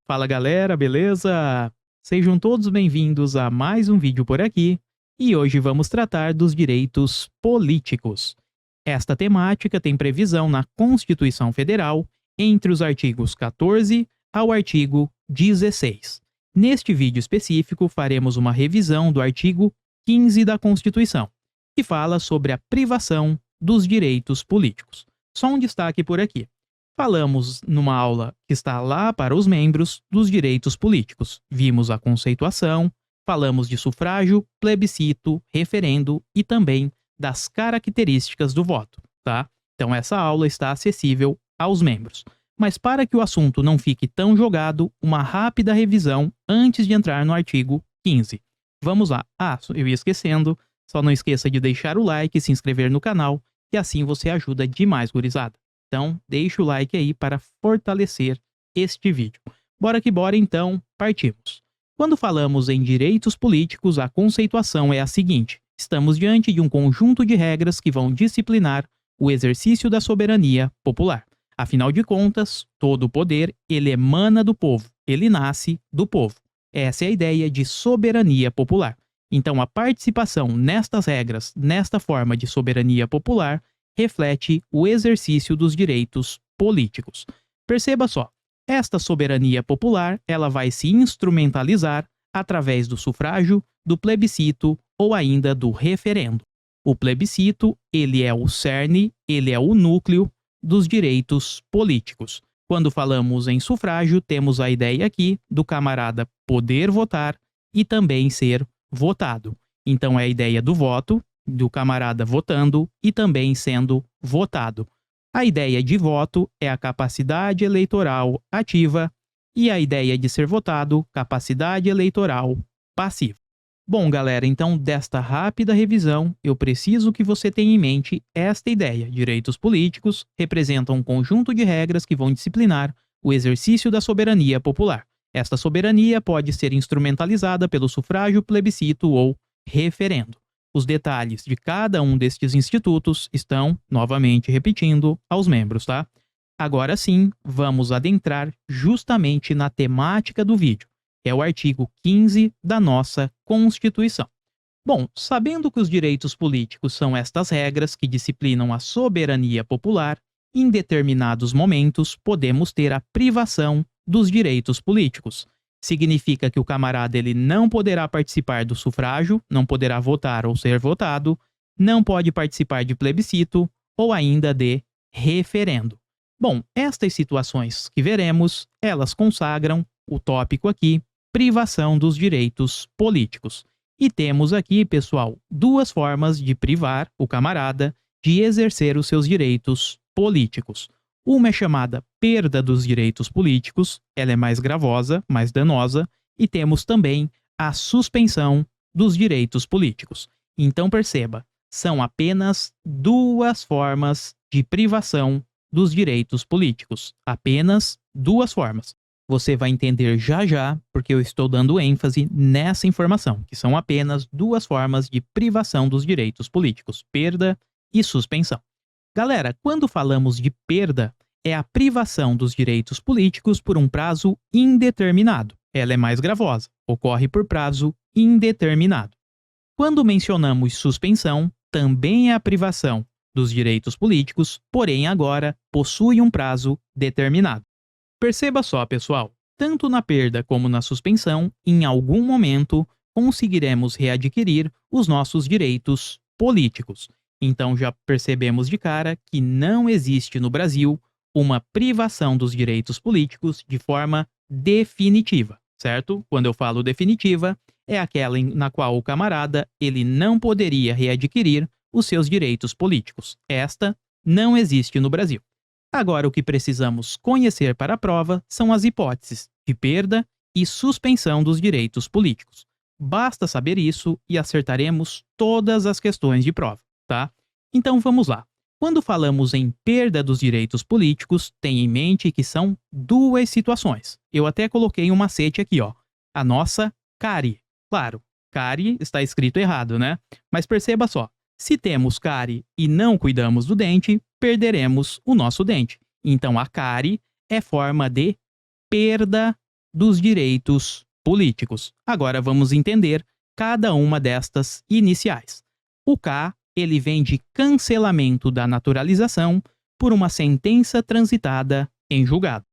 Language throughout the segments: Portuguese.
Fala galera, beleza? Sejam todos bem-vindos a mais um vídeo por aqui e hoje vamos tratar dos direitos políticos. Esta temática tem previsão na Constituição Federal entre os artigos 14 ao artigo 16. Neste vídeo específico faremos uma revisão do artigo 15 da Constituição, que fala sobre a privação dos direitos políticos. Só um destaque por aqui. Falamos numa aula que está lá para os membros dos direitos políticos. Vimos a conceituação, falamos de sufrágio, plebiscito, referendo e também das características do voto, tá? Então essa aula está acessível aos membros. Mas para que o assunto não fique tão jogado, uma rápida revisão antes de entrar no artigo 15. Vamos lá. Eu ia esquecendo, só não esqueça de deixar o like e se inscrever no canal, que assim você ajuda demais, gurizada. Então, deixa o like aí para fortalecer este vídeo. Bora que bora, então, partimos. Quando falamos em direitos políticos, a conceituação é a seguinte: estamos diante de um conjunto de regras que vão disciplinar o exercício da soberania popular. Afinal de contas, todo o poder, ele emana do povo, ele nasce do povo. Essa é a ideia de soberania popular. Então, a participação nestas regras, nesta forma de soberania popular, reflete o exercício dos direitos políticos. Perceba só, esta soberania popular ela vai se instrumentalizar através do sufrágio, do plebiscito ou ainda do referendo. O plebiscito, ele é o cerne, ele é o núcleo dos direitos políticos. Quando falamos em sufrágio, temos a ideia aqui do camarada poder votar e também ser votado. Então é a ideia do voto, do camarada votando e também sendo votado. A ideia de voto é a capacidade eleitoral ativa e a ideia de ser votado, capacidade eleitoral passiva. Bom, galera, então desta rápida revisão, eu preciso que você tenha em mente esta ideia. Direitos políticos representam um conjunto de regras que vão disciplinar o exercício da soberania popular. Esta soberania pode ser instrumentalizada pelo sufrágio, plebiscito ou referendo. Os detalhes de cada um destes institutos estão, novamente repetindo, aos membros, tá? Agora sim, vamos adentrar justamente na temática do vídeo, que é o artigo 15 da nossa Constituição. Bom, sabendo que os direitos políticos são estas regras que disciplinam a soberania popular, em determinados momentos podemos ter a privação dos direitos políticos. Significa que o camarada ele não poderá participar do sufrágio, não poderá votar ou ser votado, não pode participar de plebiscito ou ainda de referendo. Bom, estas situações que veremos, elas consagram o tópico aqui, privação dos direitos políticos. E temos aqui, pessoal, duas formas de privar o camarada de exercer os seus direitos políticos. Uma é chamada perda dos direitos políticos, ela é mais gravosa, mais danosa, e temos também a suspensão dos direitos políticos. Então perceba, são apenas duas formas de privação dos direitos políticos. Apenas duas formas. Você vai entender já já, porque eu estou dando ênfase nessa informação, que são apenas duas formas de privação dos direitos políticos, perda e suspensão. Galera, quando falamos de perda, é a privação dos direitos políticos por um prazo indeterminado. Ela é mais gravosa, ocorre por prazo indeterminado. Quando mencionamos suspensão, também é a privação dos direitos políticos, porém agora possui um prazo determinado. Perceba só, pessoal, tanto na perda como na suspensão, em algum momento conseguiremos readquirir os nossos direitos políticos. Então já percebemos de cara que não existe no Brasil uma privação dos direitos políticos de forma definitiva, certo? Quando eu falo definitiva, é aquela na qual o camarada ele não poderia readquirir os seus direitos políticos. Esta não existe no Brasil. Agora o que precisamos conhecer para a prova são as hipóteses de perda e suspensão dos direitos políticos. Basta saber isso e acertaremos todas as questões de prova, tá? Então vamos lá. Quando falamos em perda dos direitos políticos, tenha em mente que são duas situações. Eu até coloquei um macete aqui, ó. A nossa cárie. Claro, cárie está escrito errado, né? Mas perceba só. Se temos cárie e não cuidamos do dente, perderemos o nosso dente. Então a cárie é forma de perda dos direitos políticos. Agora vamos entender cada uma destas iniciais. O K, ele vem de cancelamento da naturalização por uma sentença transitada em julgado.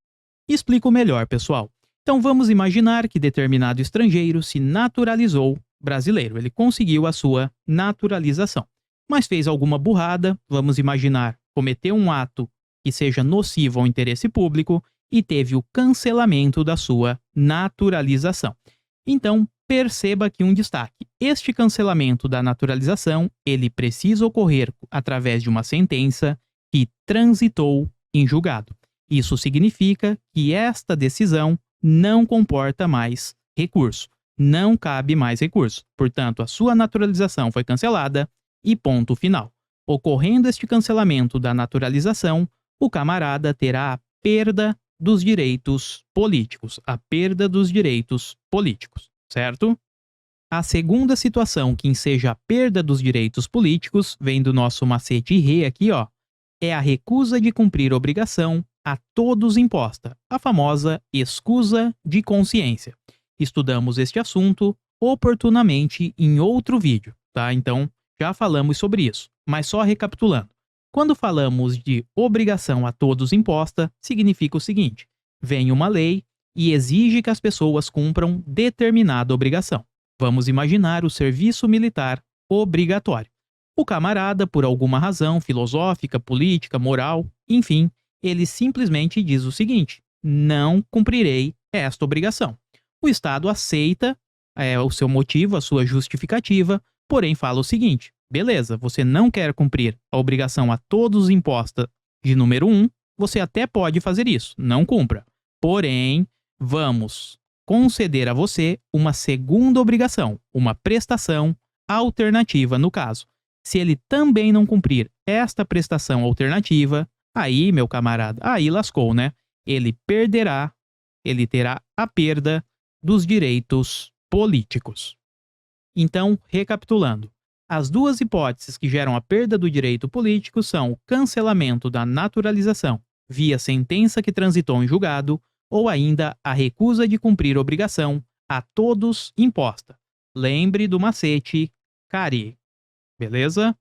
Explico melhor, pessoal. Então vamos imaginar que determinado estrangeiro se naturalizou brasileiro. Ele conseguiu a sua naturalização, mas fez alguma burrada, vamos imaginar, cometeu um ato que seja nocivo ao interesse público e teve o cancelamento da sua naturalização. Então, perceba aqui um destaque. Este cancelamento da naturalização, ele precisa ocorrer através de uma sentença que transitou em julgado. Isso significa que esta decisão não comporta mais recurso. Não cabe mais recurso. Portanto, a sua naturalização foi cancelada e ponto final. Ocorrendo este cancelamento da naturalização, o camarada terá a perda dos direitos políticos. A perda dos direitos políticos, certo? A segunda situação que enseja a perda dos direitos políticos, vem do nosso macete rei aqui, ó, é a recusa de cumprir obrigação a todos imposta, a famosa escusa de consciência. Estudamos este assunto oportunamente em outro vídeo, tá? Então, já falamos sobre isso, mas só recapitulando. Quando falamos de obrigação a todos imposta, significa o seguinte: vem uma lei e exige que as pessoas cumpram determinada obrigação. Vamos imaginar o serviço militar obrigatório. O camarada, por alguma razão filosófica, política, moral, enfim, ele simplesmente diz o seguinte: não cumprirei esta obrigação. O Estado aceita o seu motivo, a sua justificativa, porém fala o seguinte: beleza, você não quer cumprir a obrigação a todos imposta de número 1, você até pode fazer isso, não cumpra. Porém, vamos conceder a você uma segunda obrigação, uma prestação alternativa no caso. Se ele também não cumprir esta prestação alternativa, aí, meu camarada, aí lascou, né? Ele perderá, ele terá a perda dos direitos políticos. Então, recapitulando, as duas hipóteses que geram a perda do direito político são o cancelamento da naturalização via sentença que transitou em julgado ou ainda a recusa de cumprir obrigação a todos imposta. Lembre do macete CARI. Beleza?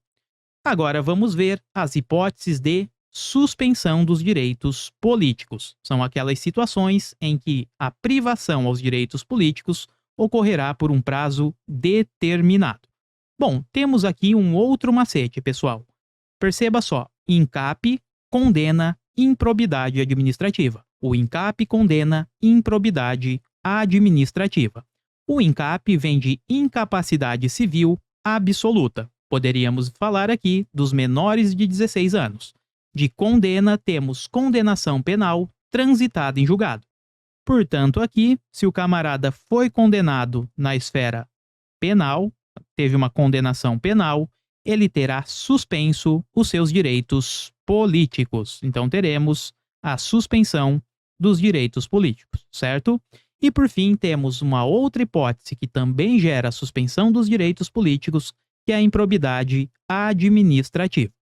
Agora vamos ver as hipóteses de suspensão dos direitos políticos. São aquelas situações em que a privação aos direitos políticos ocorrerá por um prazo determinado. Bom, temos aqui um outro macete, pessoal. Perceba só, INCAP condena improbidade administrativa. O INCAP condena improbidade administrativa. O INCAP vem de incapacidade civil absoluta. Poderíamos falar aqui dos menores de 16 anos. De condena, temos condenação penal transitada em julgado. Portanto, aqui, se o camarada foi condenado na esfera penal, teve uma condenação penal, ele terá suspenso os seus direitos políticos. Então, teremos a suspensão dos direitos políticos, certo? E, por fim, temos uma outra hipótese que também gera a suspensão dos direitos políticos, que é a improbidade administrativa.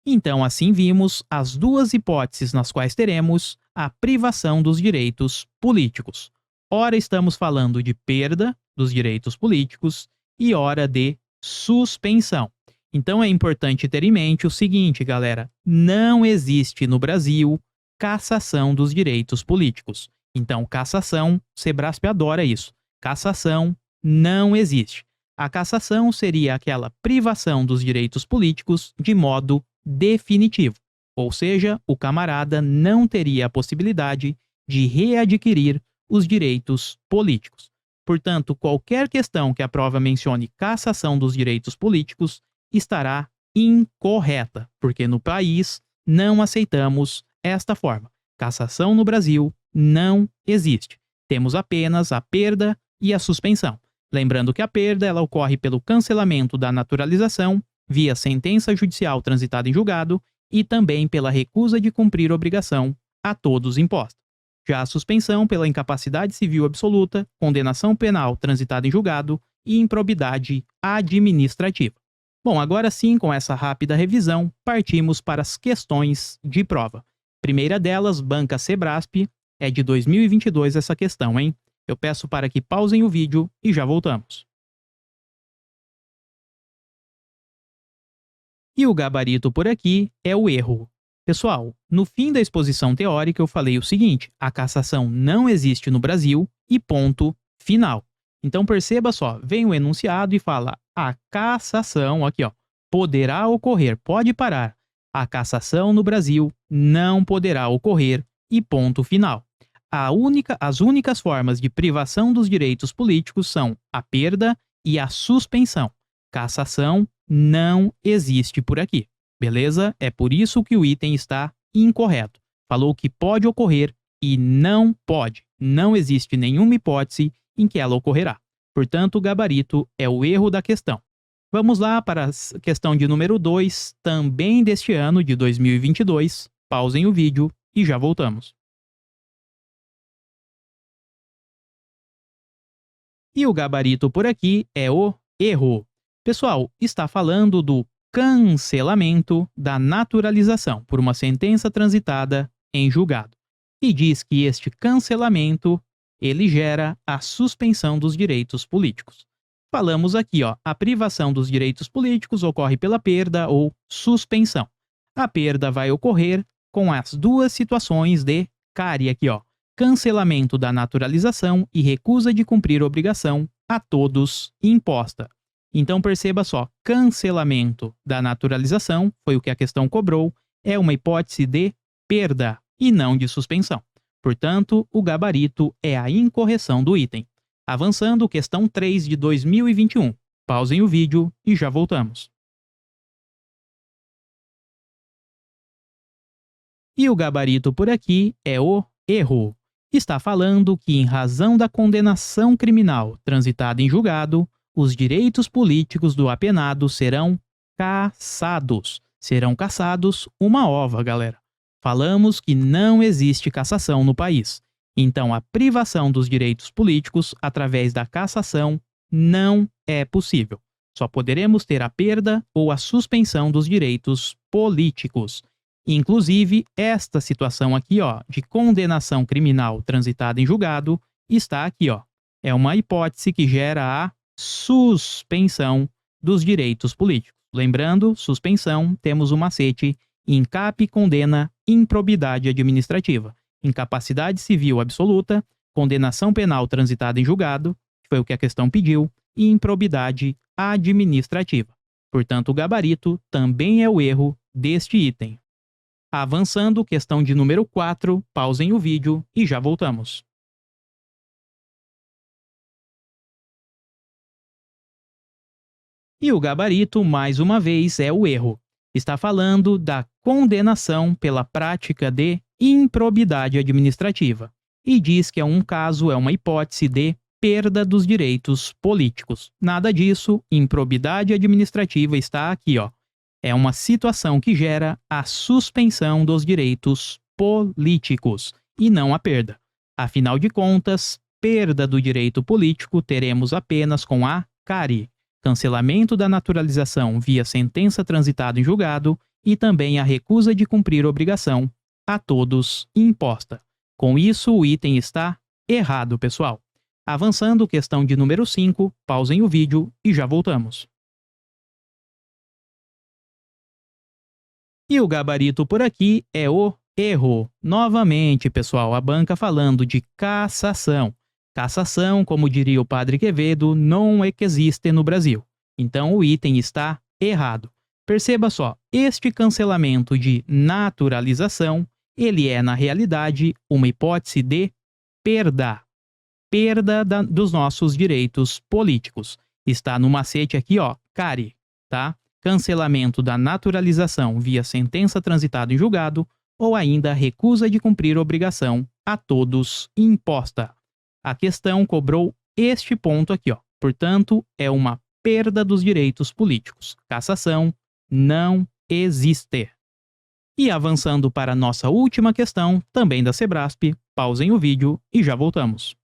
Então, assim vimos as duas hipóteses nas quais teremos a privação dos direitos políticos. Ora estamos falando de perda dos direitos políticos e ora de suspensão. Então é importante ter em mente o seguinte, galera: não existe no Brasil cassação dos direitos políticos. Então, cassação, Sebrasp adora isso. Cassação não existe. A cassação seria aquela privação dos direitos políticos de modo definitivo, ou seja, o camarada não teria a possibilidade de readquirir os direitos políticos. Portanto, qualquer questão que a prova mencione cassação dos direitos políticos estará incorreta, porque no país não aceitamos esta forma. Cassação no Brasil não existe. Temos apenas a perda e a suspensão. Lembrando que a perda ela ocorre pelo cancelamento da naturalização via sentença judicial transitada em julgado e também pela recusa de cumprir obrigação a todos imposta. Já a suspensão pela incapacidade civil absoluta, condenação penal transitada em julgado e improbidade administrativa. Bom, agora sim, com essa rápida revisão, partimos para as questões de prova. Primeira delas, banca Sebrasp, É de 2022 essa questão, hein? Eu peço para que pausem o vídeo e já voltamos. E o gabarito por aqui é o erro. Pessoal, no fim da exposição teórica eu falei o seguinte: a cassação não existe no Brasil e ponto final. Então perceba só, vem o enunciado e fala: a cassação, aqui ó, poderá ocorrer, pode parar. A cassação no Brasil não poderá ocorrer e ponto final. As únicas formas de privação dos direitos políticos são a perda e a suspensão. Cassação não existe por aqui, beleza? É por isso que o item está incorreto. Falou que pode ocorrer e não pode. Não existe nenhuma hipótese em que ela ocorrerá. Portanto, o gabarito é o erro da questão. Vamos lá para a questão de número 2, também deste ano de 2022. Pausem o vídeo e já voltamos. E o gabarito por aqui é o erro. Pessoal, está falando do cancelamento da naturalização por uma sentença transitada em julgado. E diz que este cancelamento ele gera a suspensão dos direitos políticos. Falamos aqui, ó, a privação dos direitos políticos ocorre pela perda ou suspensão. A perda vai ocorrer com as duas situações de CARE aqui, ó, cancelamento da naturalização e recusa de cumprir obrigação a todos imposta. Então perceba só, cancelamento da naturalização, foi o que a questão cobrou, é uma hipótese de perda e não de suspensão. Portanto, o gabarito é a incorreção do item. Avançando, questão 3 de 2021. Pausem o vídeo e já voltamos. E o gabarito por aqui é o erro. Está falando que, em razão da condenação criminal transitada em julgado, os direitos políticos do apenado serão cassados. Serão cassados uma ova, galera. Falamos que não existe cassação no país. Então, a privação dos direitos políticos através da cassação não é possível. Só poderemos ter a perda ou a suspensão dos direitos políticos. Inclusive, esta situação aqui, ó, de condenação criminal transitada em julgado, está aqui, ó. É uma hipótese que gera a suspensão dos direitos políticos. Lembrando, suspensão, temos o macete: INCAP condena improbidade administrativa, incapacidade civil absoluta, condenação penal transitada em julgado, que foi o que a questão pediu, e improbidade administrativa. Portanto, o gabarito também é o erro deste item. Avançando, questão de número 4, pausem o vídeo e já voltamos. E o gabarito, mais uma vez, é o erro. Está falando da condenação pela prática de improbidade administrativa e diz que é um caso, é uma hipótese de perda dos direitos políticos. Nada disso, improbidade administrativa está aqui, ó. É uma situação que gera a suspensão dos direitos políticos e não a perda. Afinal de contas, perda do direito político teremos apenas com a CARE, cancelamento da naturalização via sentença transitada em julgado e também a recusa de cumprir obrigação a todos imposta. Com isso, o item está errado, pessoal. Avançando, questão de número 5, pausem o vídeo e já voltamos. E o gabarito por aqui é o erro. Novamente, pessoal, a banca falando de cassação. Cassação, como diria o padre Quevedo, não é que existe no Brasil. Então o item está errado. Perceba só, este cancelamento de naturalização, ele é na realidade uma hipótese de perda. Perda dos nossos direitos políticos. Está no macete aqui, ó, CARE, tá? Cancelamento da naturalização via sentença transitada em julgado ou ainda recusa de cumprir obrigação a todos imposta. A questão cobrou este ponto aqui, ó. Portanto, é uma perda dos direitos políticos. Cassação não existe. E avançando para a nossa última questão, também da Sebrasp, pausem o vídeo e já voltamos.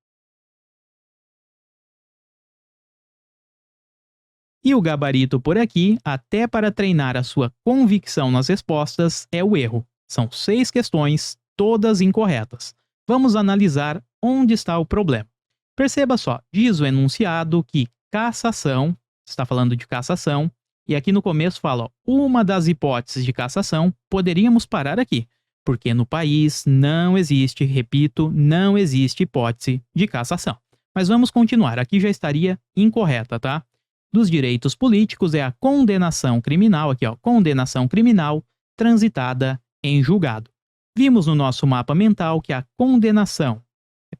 E o gabarito por aqui, até para treinar a sua convicção nas respostas, é o erro. São 6 questões, todas incorretas. Vamos analisar onde está o problema. Perceba só, diz o enunciado que cassação, está falando de cassação, e aqui no começo fala, ó, uma das hipóteses de cassação, poderíamos parar aqui, porque no país não existe, repito, não existe hipótese de cassação. Mas vamos continuar, aqui já estaria incorreta, tá? Dos direitos políticos é a condenação criminal, aqui ó, condenação criminal transitada em julgado. Vimos no nosso mapa mental que a condenação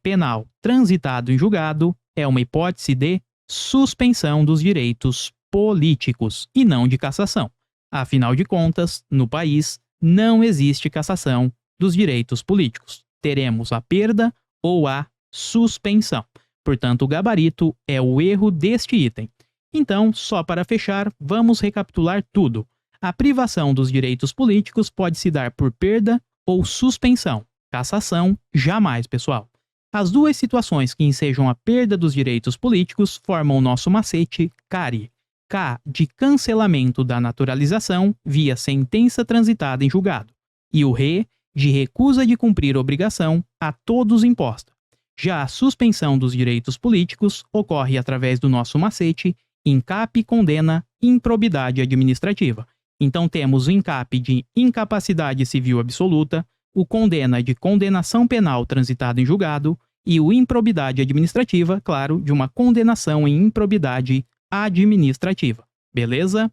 penal transitado em julgado é uma hipótese de suspensão dos direitos políticos e não de cassação. Afinal de contas, no país não existe cassação dos direitos políticos. Teremos a perda ou a suspensão. Portanto, o gabarito é o erro deste item. Então, só para fechar, vamos recapitular tudo. A privação dos direitos políticos pode se dar por perda ou suspensão. Cassação, jamais, pessoal. As duas situações que ensejam a perda dos direitos políticos formam o nosso macete CARE. K de cancelamento da naturalização via sentença transitada em julgado. E o RE de recusa de cumprir obrigação a todos imposta. Já a suspensão dos direitos políticos ocorre através do nosso macete INCAP condena improbidade administrativa. Então temos o INCAP de incapacidade civil absoluta, o condena de condenação penal transitada em julgado e o improbidade administrativa, claro, de uma condenação em improbidade administrativa. Beleza?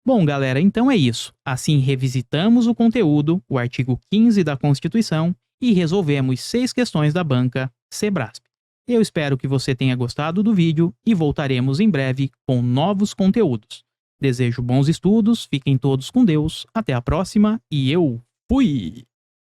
Bom, galera, então é isso. Assim revisitamos o conteúdo, o artigo 15 da Constituição, e resolvemos 6 questões da banca Sebrasp. Eu espero que você tenha gostado do vídeo e voltaremos em breve com novos conteúdos. Desejo bons estudos, fiquem todos com Deus, até a próxima e eu fui!